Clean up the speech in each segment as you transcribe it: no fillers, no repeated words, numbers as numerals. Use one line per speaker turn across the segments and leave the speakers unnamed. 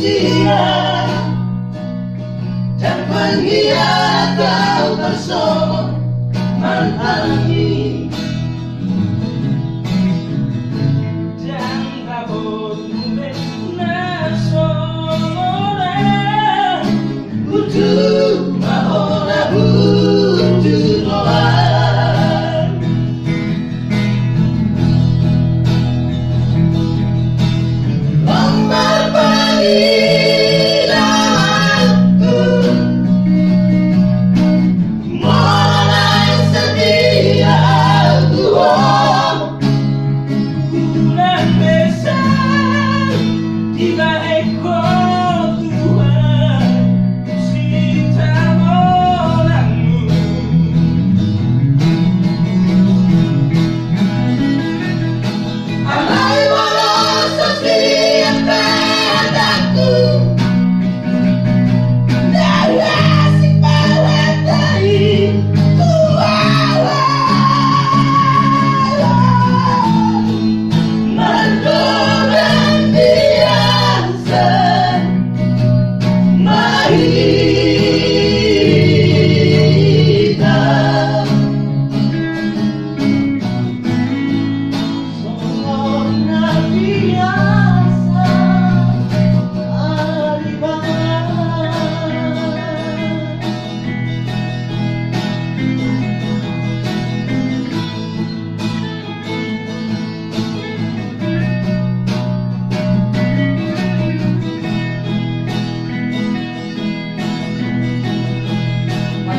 rahasia dan pengkhianat kau bersama mantan ini.
Dan kabutmu benar seorang
Butuh mahona butuh doa. Lambat pagi lawanku, mulai setia aku.
bulan besar tiba ekor Tuhan cinta molamu.
Alai walau setiap padaku, dari si bawah dari Mandoran biasa mahita Sempurna biasa ariban.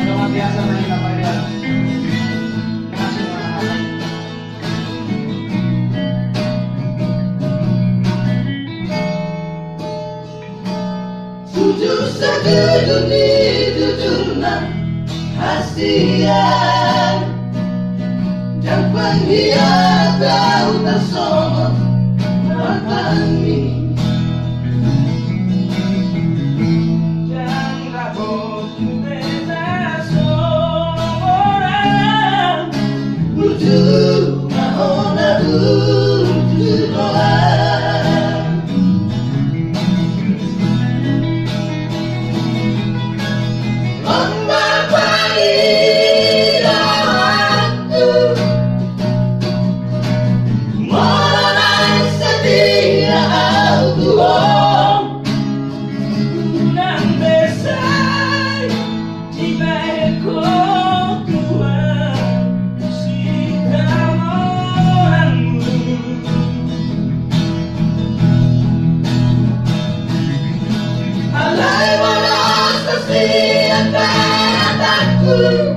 Luar biasa main apa dia. Makasih anak-anak.
Jujur setuju dijujurkan hasian dan pengkhianat kau bersama mantan ini.
Dan kabutmu benar seorang
Butuh mahona butuh doa. Lambat pagi lawanku, mulai setia aku.
bulan besar tiba ekor Tuhan cinta molamu.
Alai walau setiap padaku,